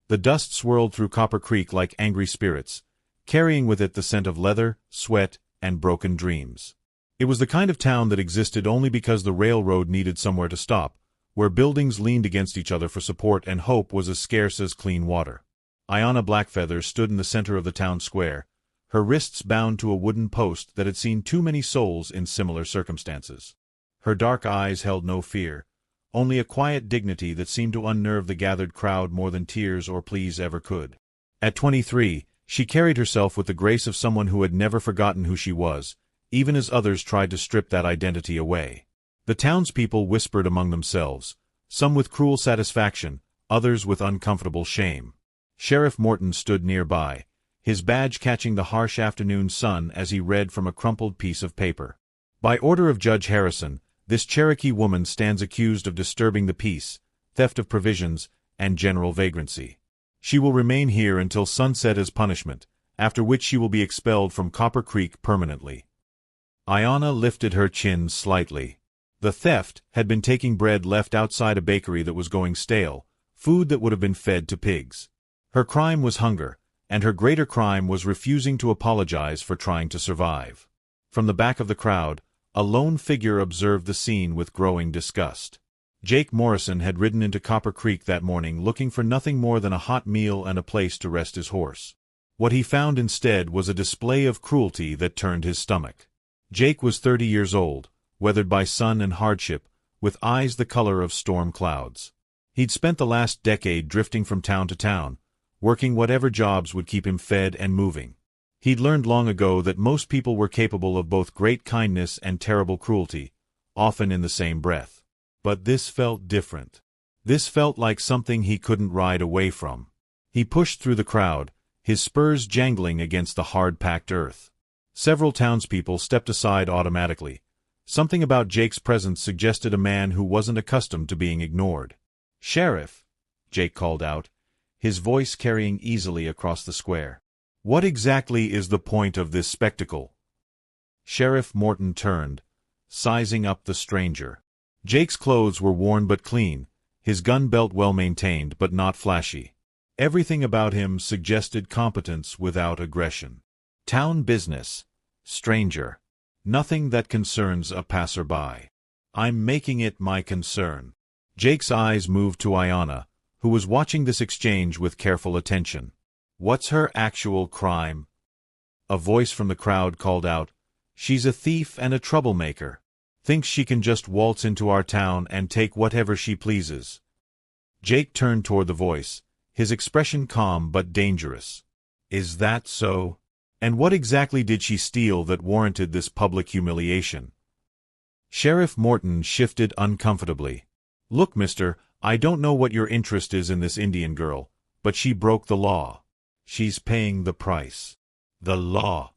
The dust swirled through Copper Creek like angry spirits, carrying with it the scent of leather, sweat, and broken dreams. It was the kind of town that existed only because the railroad needed somewhere to stop, where buildings leaned against each other for support and hope was as scarce as clean water. Ayanna Blackfeather stood in the center of the town square, her wrists bound to a wooden post that had seen too many souls in similar circumstances. Her dark eyes held no fear, only a quiet dignity that seemed to unnerve the gathered crowd more than tears or pleas ever could. At 23, she carried herself with the grace of someone who had never forgotten who she was, even as others tried to strip that identity away. The townspeople whispered among themselves, some with cruel satisfaction, others with uncomfortable shame. Sheriff Morton stood nearby, his badge catching the harsh afternoon sun as he read from a crumpled piece of paper. By order of Judge Harrison, this Cherokee woman stands accused of disturbing the peace, theft of provisions, and general vagrancy. She will remain here until sunset as punishment, after which she will be expelled from Copper Creek permanently. Ayanna lifted her chin slightly. The theft had been taking bread left outside a bakery that was going stale, food that would have been fed to pigs. Her crime was hunger, and her greater crime was refusing to apologize for trying to survive. From the back of the crowd, a lone figure observed the scene with growing disgust. Jake Morrison had ridden into Copper Creek that morning looking for nothing more than a hot meal and a place to rest his horse. What he found instead was a display of cruelty that turned his stomach. Jake was 30 years old, weathered by sun and hardship, with eyes the color of storm clouds. He'd spent the last decade drifting from town to town, working whatever jobs would keep him fed and moving. He'd learned long ago that most people were capable of both great kindness and terrible cruelty, often in the same breath. But this felt different. This felt like something he couldn't ride away from. He pushed through the crowd, his spurs jangling against the hard-packed earth. Several townspeople stepped aside automatically. Something about Jake's presence suggested a man who wasn't accustomed to being ignored. "Sheriff," Jake called out, his voice carrying easily across the square. "What exactly is the point of this spectacle?" Sheriff Morton turned, sizing up the stranger. Jake's clothes were worn but clean, his gun belt well-maintained but not flashy. Everything about him suggested competence without aggression. Town business, stranger. Nothing that concerns a passerby. "I'm making it my concern." Jake's eyes moved to Ayanna, who was watching this exchange with careful attention. "What's her actual crime?" A voice from the crowd called out, "She's a thief and a troublemaker. Thinks she can just waltz into our town and take whatever she pleases." Jake turned toward the voice, his expression calm but dangerous. "Is that so? And what exactly did she steal that warranted this public humiliation?" Sheriff Morton shifted uncomfortably. "Look, mister, I don't know what your interest is in this Indian girl, but she broke the law. She's paying the price." "The law."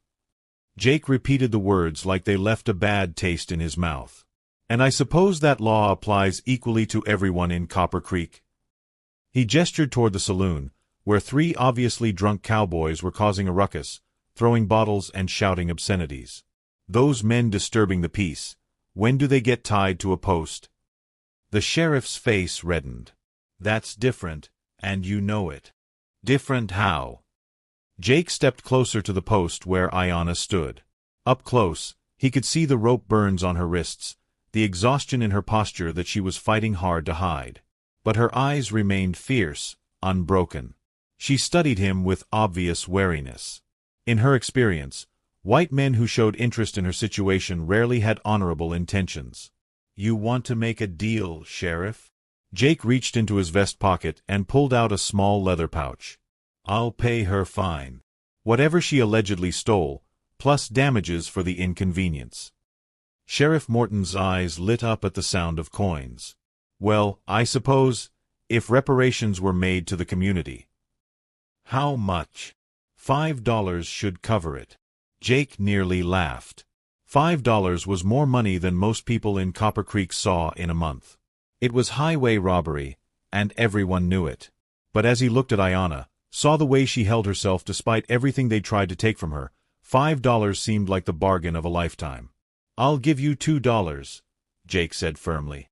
Jake repeated the words like they left a bad taste in his mouth. "And I suppose that law applies equally to everyone in Copper Creek?" He gestured toward the saloon, where 3 obviously drunk cowboys were causing a ruckus, throwing bottles and shouting obscenities. "Those men disturbing the peace, when do they get tied to a post?" The sheriff's face reddened. "That's different, and you know it." "Different how?" Jake stepped closer to the post where Ayanna stood. Up close, he could see the rope burns on her wrists, the exhaustion in her posture that she was fighting hard to hide. But her eyes remained fierce, unbroken. She studied him with obvious wariness. In her experience, white men who showed interest in her situation rarely had honorable intentions. "You want to make a deal, Sheriff?" Jake reached into his vest pocket and pulled out a small leather pouch. "I'll pay her fine. Whatever she allegedly stole, plus damages for the inconvenience." Sheriff Morton's eyes lit up at the sound of coins. "Well, I suppose, if reparations were made to the community." "How much?" $5 should cover it." Jake nearly laughed. $5 was more money than most people in Copper Creek saw in a month. It was highway robbery, and everyone knew it. But as he looked at Ayanna, saw the way she held herself despite everything they tried to take from her, $5 seemed like the bargain of a lifetime. "I'll give you $2, Jake said firmly.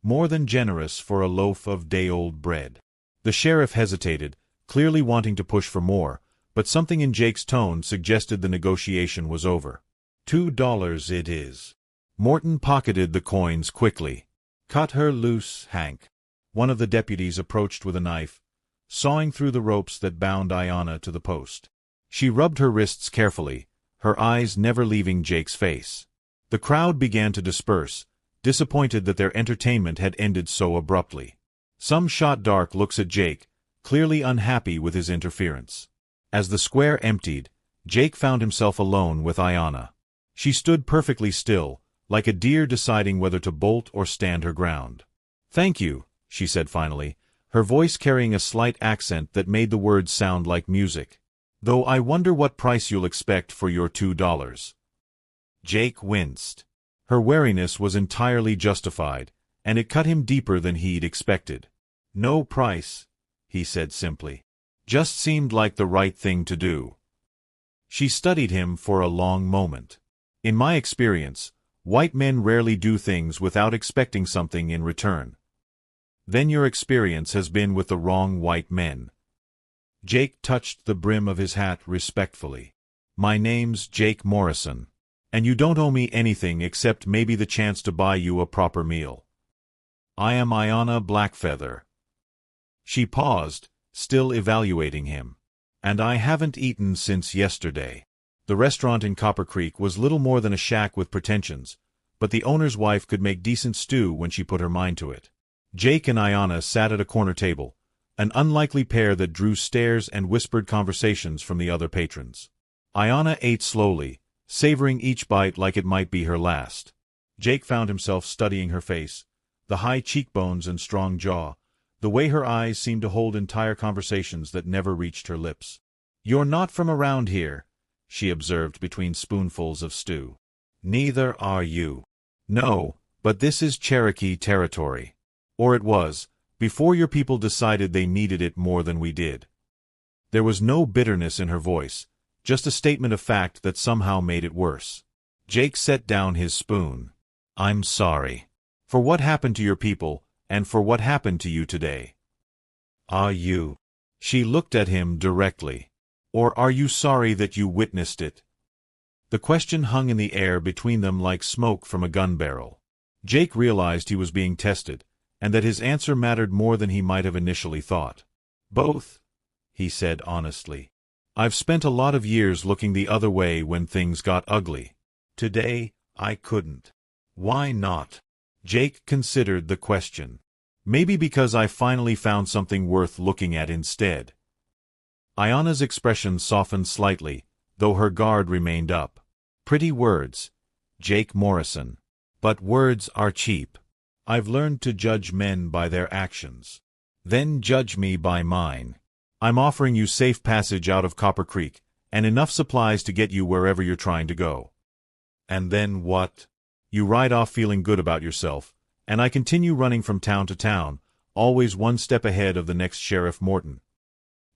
"More than generous for a loaf of day-old bread." The sheriff hesitated, clearly wanting to push for more, but something in Jake's tone suggested the negotiation was over. $2 it is. Morton pocketed the coins quickly. Cut her loose, Hank. One of the deputies approached with a knife, sawing through the ropes that bound Ayanna to the post. She rubbed her wrists carefully, her eyes never leaving Jake's face. The crowd began to disperse, disappointed that their entertainment had ended so abruptly. Some shot dark looks at Jake, clearly unhappy with his interference. As the square emptied, Jake found himself alone with Ayanna. She stood perfectly still, like a deer deciding whether to bolt or stand her ground. "Thank you," she said finally, her voice carrying a slight accent that made the words sound like music. "Though I wonder what price you'll expect for your $2. Jake winced. Her wariness was entirely justified, and it cut him deeper than he'd expected. "No price," he said simply. "Just seemed like the right thing to do." She studied him for a long moment. "In my experience, white men rarely do things without expecting something in return." "Then your experience has been with the wrong white men." Jake touched the brim of his hat respectfully. "My name's Jake Morrison, and you don't owe me anything except maybe the chance to buy you a proper meal. I am Ayanna Blackfeather." She paused, still evaluating him. "And I haven't eaten since yesterday." The restaurant in Copper Creek was little more than a shack with pretensions, but the owner's wife could make decent stew when she put her mind to it. Jake and Ayanna sat at a corner table, an unlikely pair that drew stares and whispered conversations from the other patrons. Ayanna ate slowly, savoring each bite like it might be her last. Jake found himself studying her face, the high cheekbones and strong jaw, the way her eyes seemed to hold entire conversations that never reached her lips. "You're not from around here," she observed between spoonfuls of stew. "Neither are you." "No, but this is Cherokee territory. Or it was, before your people decided they needed it more than we did." There was no bitterness in her voice, just a statement of fact that somehow made it worse. Jake set down his spoon. "I'm sorry. For what happened to your people, and for what happened to you today." "Are you?" She looked at him directly. "Or are you sorry that you witnessed it?" The question hung in the air between them like smoke from a gun barrel. Jake realized he was being tested, and that his answer mattered more than he might have initially thought. "Both," he said honestly. "I've spent a lot of years looking the other way when things got ugly. Today, I couldn't." "Why not?" Jake considered the question. "Maybe because I finally found something worth looking at instead." Ayanna's expression softened slightly, though her guard remained up. "Pretty words, Jake Morrison. But words are cheap. I've learned to judge men by their actions. Then judge me by mine. I'm offering you safe passage out of Copper Creek, and enough supplies to get you wherever you're trying to go. And then what? You ride off feeling good about yourself, and I continue running from town to town, always one step ahead of the next Sheriff Morton."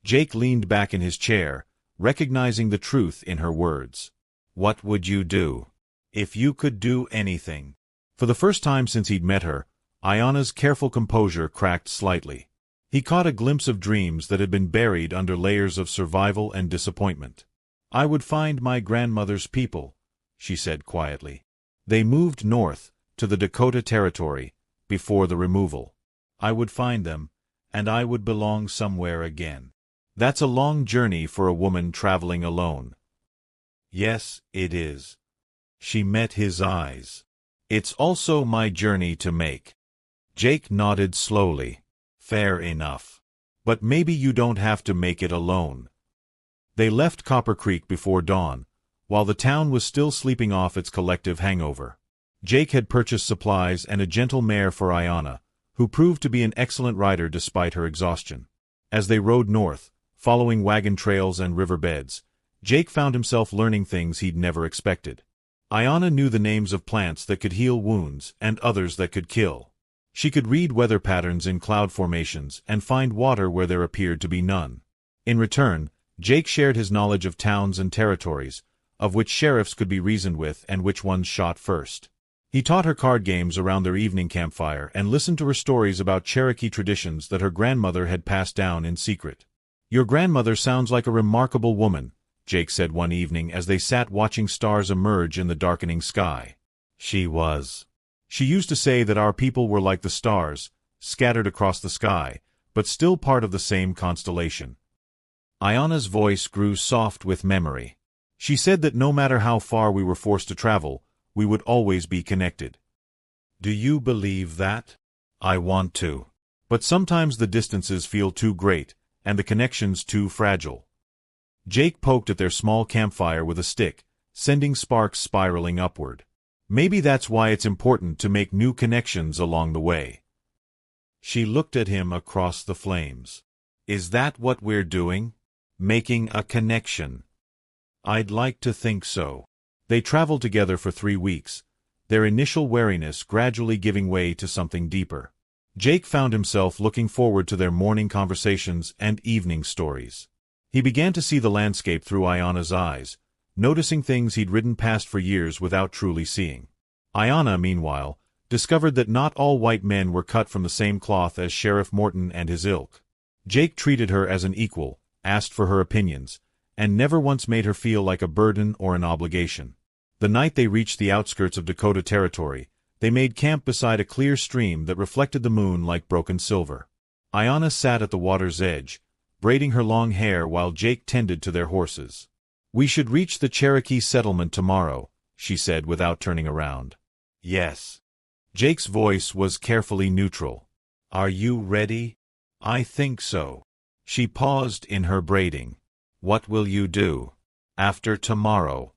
Jake leaned back in his chair, recognizing the truth in her words. "What would you do? If you could do anything?" For the first time since he'd met her, Ayanna's careful composure cracked slightly. He caught a glimpse of dreams that had been buried under layers of survival and disappointment. "I would find my grandmother's people," she said quietly. "They moved north, to the Dakota Territory, before the removal. I would find them, and I would belong somewhere again. That's a long journey for a woman traveling alone." "Yes, it is." She met his eyes. "It's also my journey to make." Jake nodded slowly. "Fair enough. But maybe you don't have to make it alone." They left Copper Creek before dawn, while the town was still sleeping off its collective hangover. Jake had purchased supplies and a gentle mare for Ayanna, who proved to be an excellent rider despite her exhaustion. As they rode north, following wagon trails and river beds, Jake found himself learning things he'd never expected. Ayanna knew the names of plants that could heal wounds and others that could kill. She could read weather patterns in cloud formations and find water where there appeared to be none. In return, Jake shared his knowledge of towns and territories, of which sheriffs could be reasoned with and which ones shot first. He taught her card games around their evening campfire and listened to her stories about Cherokee traditions that her grandmother had passed down in secret. "Your grandmother sounds like a remarkable woman," Jake said one evening as they sat watching stars emerge in the darkening sky. "She was. She used to say that our people were like the stars, scattered across the sky, but still part of the same constellation." Ayana's voice grew soft with memory. She said that no matter how far we were forced to travel, we would always be connected. "Do you believe that?" "I want to. But sometimes the distances feel too great, and the connections too fragile." Jake poked at their small campfire with a stick, sending sparks spiraling upward. "Maybe that's why it's important to make new connections along the way." She looked at him across the flames. "Is that what we're doing? Making a connection?" "I'd like to think so." They traveled together for 3 weeks, their initial wariness gradually giving way to something deeper. Jake found himself looking forward to their morning conversations and evening stories. He began to see the landscape through Ayana's eyes, noticing things he'd ridden past for years without truly seeing. Ayana, meanwhile, discovered that not all white men were cut from the same cloth as Sheriff Morton and his ilk. Jake treated her as an equal, asked for her opinions, and never once made her feel like a burden or an obligation. The night they reached the outskirts of Dakota Territory, they made camp beside a clear stream that reflected the moon like broken silver. Ayana sat at the water's edge, braiding her long hair while Jake tended to their horses. "We should reach the Cherokee settlement tomorrow," she said without turning around. "Yes." Jake's voice was carefully neutral. "Are you ready?" "I think so." She paused in her braiding. "What will you do after tomorrow?"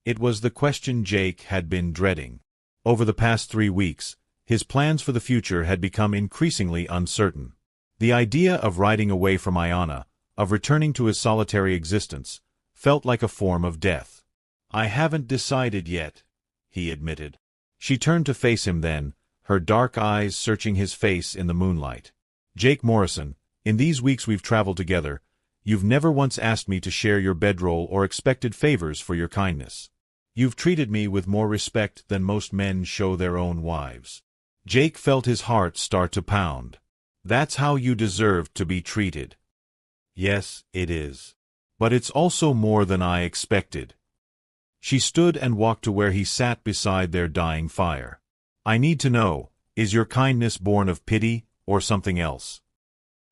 It was the question Jake had been dreading. Over the past 3 weeks, his plans for the future had become increasingly uncertain. The idea of riding away from Ayana, of returning to his solitary existence, felt like a form of death. "I haven't decided yet," he admitted. She turned to face him then, her dark eyes searching his face in the moonlight. "Jake Morrison, in these weeks we've traveled together, you've never once asked me to share your bedroll or expected favors for your kindness. You've treated me with more respect than most men show their own wives." Jake felt his heart start to pound. "That's how you deserve to be treated." "Yes, it is. But it's also more than I expected." She stood and walked to where he sat beside their dying fire. "I need to know, is your kindness born of pity or something else?"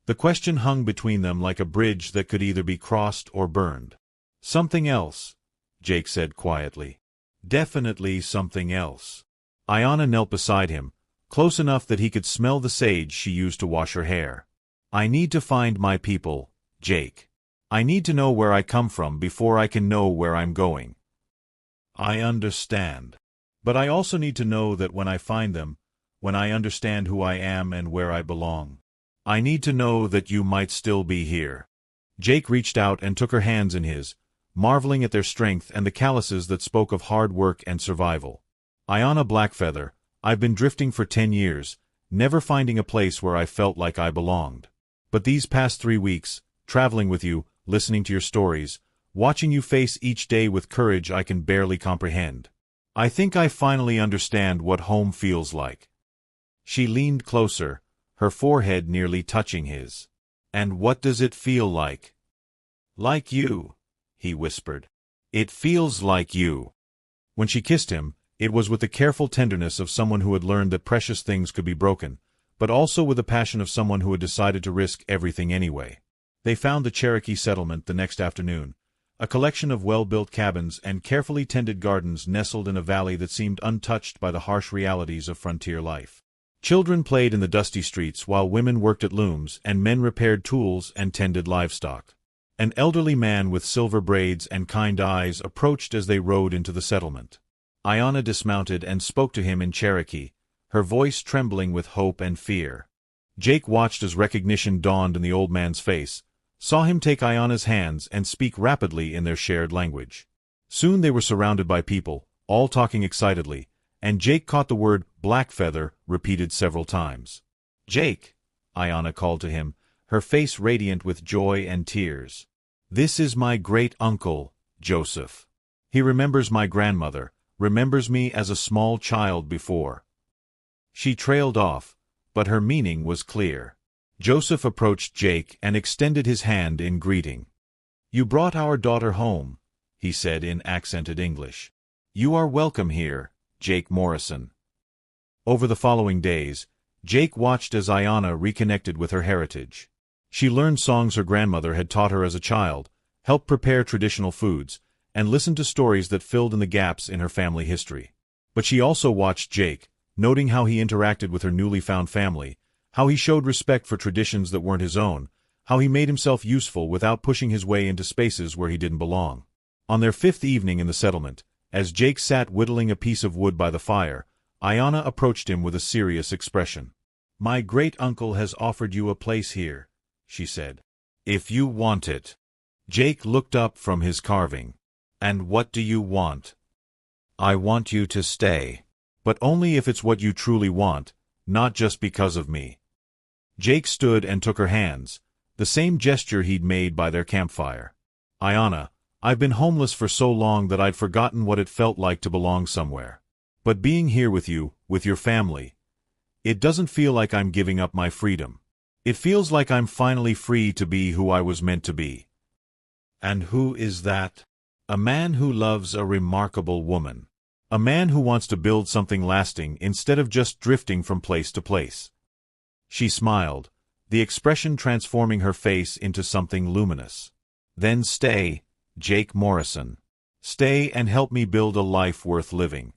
The question hung between them like a bridge that could either be crossed or burned. "Something else," Jake said quietly. "Definitely something else." Ayana knelt beside him, close enough that he could smell the sage she used to wash her hair. "I need to find my people, Jake. I need to know where I come from before I can know where I'm going." "I understand. But I also need to know that when I find them, when I understand who I am and where I belong, I need to know that you might still be here." Jake reached out and took her hands in his, marveling at their strength and the calluses that spoke of hard work and survival. "Ayana Blackfeather, I've been drifting for 10 years, never finding a place where I felt like I belonged. But these past 3 weeks, traveling with you, listening to your stories, watching you face each day with courage I can barely comprehend, I think I finally understand what home feels like." She leaned closer, her forehead nearly touching his. "And what does it feel like?" "Like you," he whispered. "It feels like you." When she kissed him, it was with the careful tenderness of someone who had learned that precious things could be broken, but also with the passion of someone who had decided to risk everything anyway. They found the Cherokee settlement the next afternoon, a collection of well-built cabins and carefully tended gardens nestled in a valley that seemed untouched by the harsh realities of frontier life. Children played in the dusty streets while women worked at looms and men repaired tools and tended livestock. An elderly man with silver braids and kind eyes approached as they rode into the settlement. Ayana dismounted and spoke to him in Cherokee, her voice trembling with hope and fear. Jake watched as recognition dawned in the old man's face, saw him take Ayana's hands and speak rapidly in their shared language. Soon they were surrounded by people, all talking excitedly, and Jake caught the word Blackfeather repeated several times. "Jake," Ayana called to him, her face radiant with joy and tears. "This is my great-uncle, Joseph. He remembers my grandmother, remembers me as a small child before." She trailed off, but her meaning was clear. Joseph approached Jake and extended his hand in greeting. "You brought our daughter home," he said in accented English. "You are welcome here, Jake Morrison." Over the following days, Jake watched as Ayanna reconnected with her heritage. She learned songs her grandmother had taught her as a child, helped prepare traditional foods, and listened to stories that filled in the gaps in her family history. But she also watched Jake, noting how he interacted with her newly found family, how he showed respect for traditions that weren't his own, how he made himself useful without pushing his way into spaces where he didn't belong. On their 5th evening in the settlement, as Jake sat whittling a piece of wood by the fire, Ayanna approached him with a serious expression. "My great-uncle has offered you a place here," she said. "If you want it." Jake looked up from his carving. "And what do you want?" "I want you to stay. But only if it's what you truly want, not just because of me." Jake stood and took her hands, the same gesture he'd made by their campfire. "Ayanna, I've been homeless for so long that I'd forgotten what it felt like to belong somewhere. But being here with you, with your family, it doesn't feel like I'm giving up my freedom. It feels like I'm finally free to be who I was meant to be." "And who is that?" "A man who loves a remarkable woman. A man who wants to build something lasting instead of just drifting from place to place." She smiled, the expression transforming her face into something luminous. "Then stay, Jake Morrison. Stay and help me build a life worth living."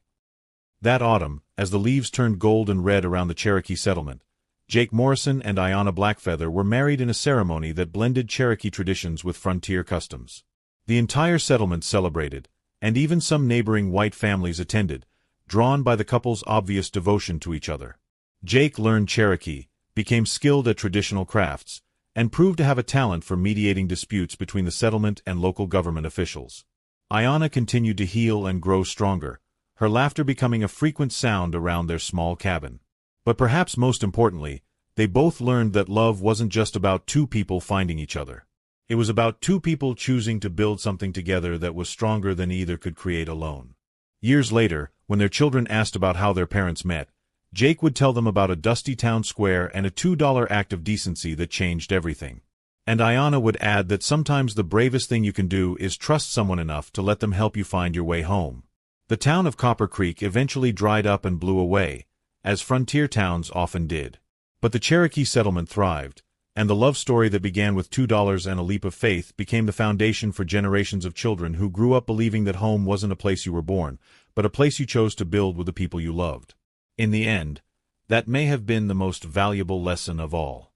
That autumn, as the leaves turned gold and red around the Cherokee settlement, Jake Morrison and Ayanna Blackfeather were married in a ceremony that blended Cherokee traditions with frontier customs. The entire settlement celebrated, and even some neighboring white families attended, drawn by the couple's obvious devotion to each other. Jake learned Cherokee, became skilled at traditional crafts, and proved to have a talent for mediating disputes between the settlement and local government officials. Ayanna continued to heal and grow stronger, her laughter becoming a frequent sound around their small cabin. But perhaps most importantly, they both learned that love wasn't just about two people finding each other. It was about two people choosing to build something together that was stronger than either could create alone. Years later, when their children asked about how their parents met, Jake would tell them about a dusty town square and a $2 act of decency that changed everything. And Ayanna would add that sometimes the bravest thing you can do is trust someone enough to let them help you find your way home. The town of Copper Creek eventually dried up and blew away, as frontier towns often did. But the Cherokee settlement thrived, and the love story that began with $2 and a leap of faith became the foundation for generations of children who grew up believing that home wasn't a place you were born, but a place you chose to build with the people you loved. In the end, that may have been the most valuable lesson of all.